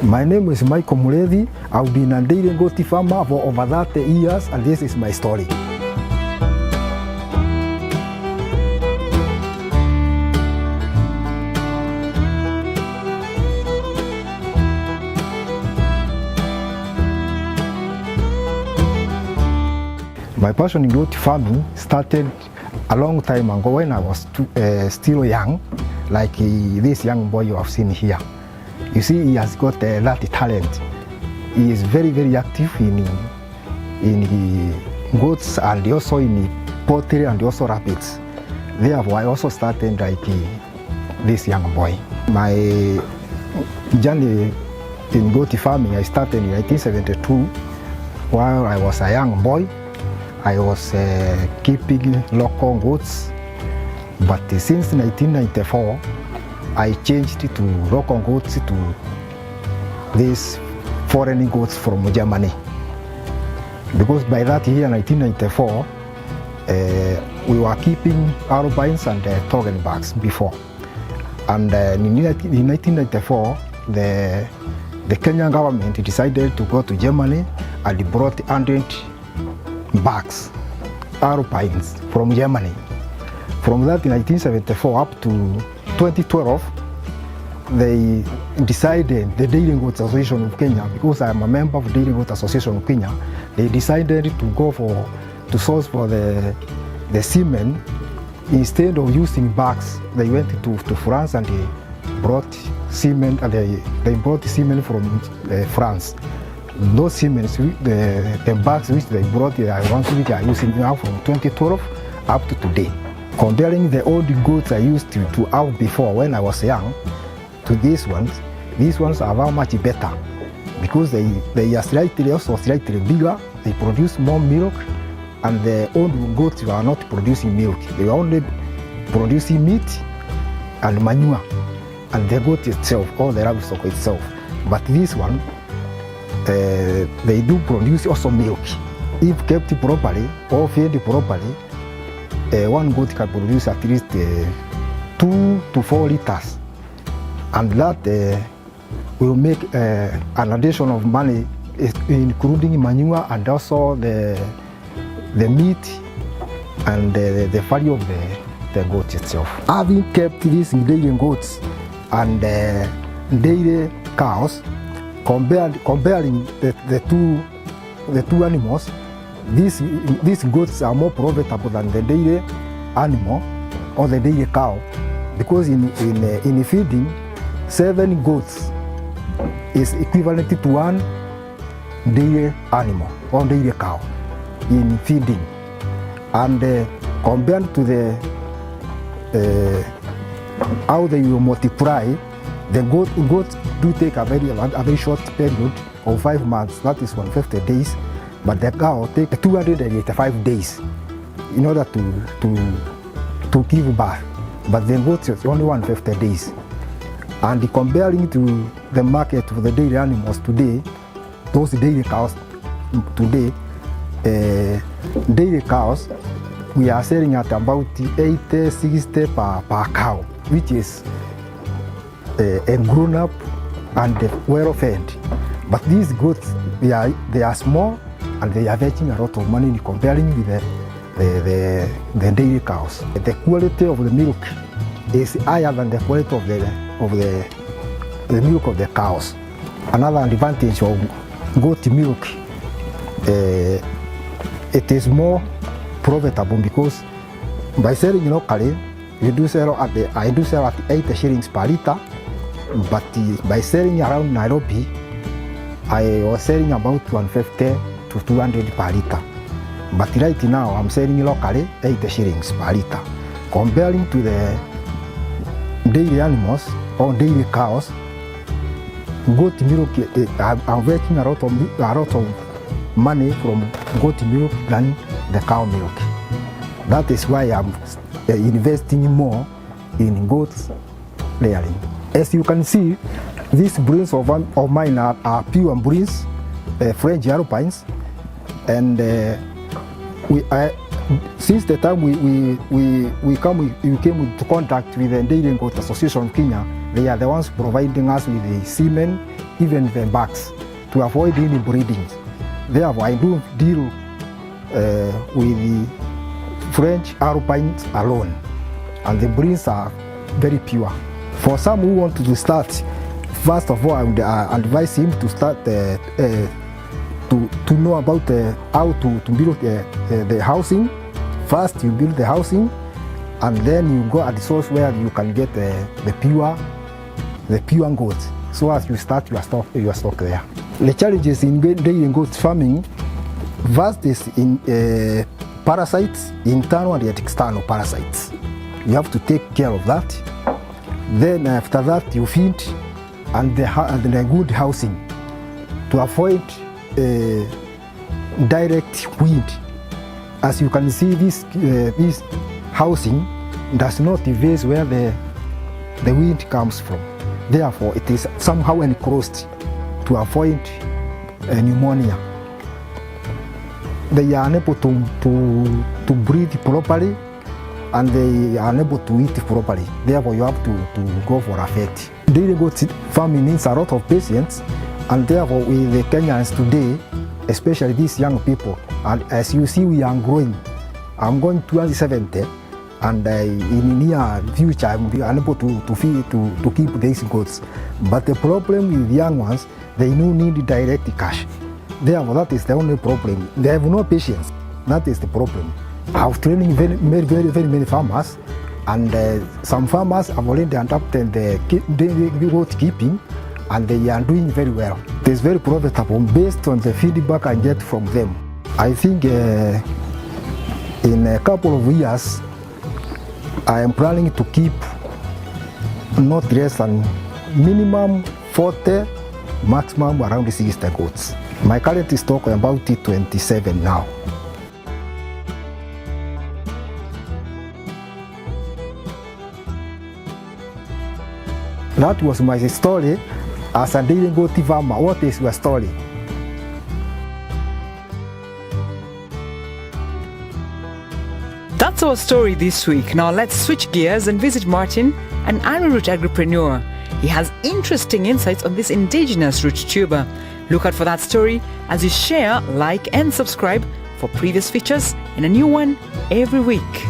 My name is Michael Mulethi. I've been a dairy goat farmer for over 30 years, and this is my story. My passion in goat farming started a long time ago when I was still young, like this young boy you have seen here. You see, he has got that talent. He is very, very active in goats and also in poultry and also rabbits. Therefore, I also started like this young boy. My journey in goat farming, I started in 1972 while I was a young boy. I was keeping local goats, but since 1994, I changed to local goats to these foreign goats from Germany. Because by that year, 1994, we were keeping Albines and Toggenburgs before. And in 1994, the Kenyan government decided to go to Germany and brought 100 bucks, Albines from Germany. From that, in 1974 up to 2012, they decided, the Dairy Goat Association of Kenya, because I am a member of the Dairy Goat Association of Kenya, they decided to source for the semen. Instead of using bags, they went to France and they brought semen, and they brought semen from France. Those semen, the bags which they brought, they are ones which are using now from 2012 up to today. Comparing the old goats I used to have before when I was young to these ones are very much better because they are slightly bigger, they produce more milk, and the old goats are not producing milk. They are only producing meat and manure, and the goat itself, or the livestock itself. But this one, they do produce also milk. If kept properly or fed properly, one goat can produce at least 2 to 4 liters, and that will make an addition of money, including manure and also the meat and the value of the goat itself. Having kept these dairy goats and dairy cows, comparing the two animals, these goats are more profitable than the dairy animal or the dairy cow, because in feeding, 7 goats is equivalent to 1 dairy animal or dairy cow in feeding. And compared to the how they will multiply, the goats do take a very short period of 5 months, that is 150 days. But the cow takes 285 days in order to give birth. But the goat is only 150 days. And comparing to the market of the dairy animals today, those dairy cows today, dairy cows, we are selling at about 80, 60 per cow, which is a grown up and well fed. But these goats, they are small, and they are getting a lot of money in comparing with the dairy cows. The quality of the milk is higher than the quality of the milk of the cows. Another advantage of goat milk, it is more profitable because by selling locally, I do sell at 8 shillings per liter, but by selling around Nairobi, I was selling about 150 to 200 per liter. But right now, I'm selling locally 8 shillings per liter. Comparing to the dairy animals or dairy cows, goat milk, I'm making a lot of money from goat milk than the cow milk. That is why I'm investing more in goats rearing. As you can see, these breeds of mine are pure breeds, French Albines, and since the time we came into contact with the Dairy Goat Association of Kenya, They are the ones providing us with the semen, even the bucks, to avoid any breeding. Therefore, I do deal with the French Alpines alone, and the breeds are very pure. For some who want to start, first of all, I would advise him to start to know about how to build the housing. First, you build the housing, and then you go at the source where you can get the pure goats. So as you start your stock there. The challenges in dairy and goat farming, first is in parasites, internal and external parasites. You have to take care of that. Then after that, you feed and the good housing to avoid direct wind. As you can see, this housing does not evade where the wind comes from. Therefore, it is somehow enclosed to avoid pneumonia. They are unable to breathe properly, and they are unable to eat properly. Therefore, you have to go for a vet. Dairy goat farming needs a lot of patience, and therefore with the Kenyans today, especially these young people, and as you see, we are growing. I'm going to 70, and in near future, I'm unable to keep these goats. But the problem with young ones, they do need direct cash. Therefore, that is the only problem. They have no patience. That is the problem. I've trained very many farmers, and some farmers have already adopted the goat keeping, and they are doing very well. It is very profitable based on the feedback I get from them. I think in a couple of years, I am planning to keep not less than minimum 40, maximum around 60 goats. My current stock is about 27 now. That was my story as a dairy goat farmer. What is your story? That's our story this week. Now let's switch gears and visit Martin, an animal root agripreneur. He has interesting insights on this indigenous root tuber. Look out for that story as you share, like and subscribe for previous features and a new one every week.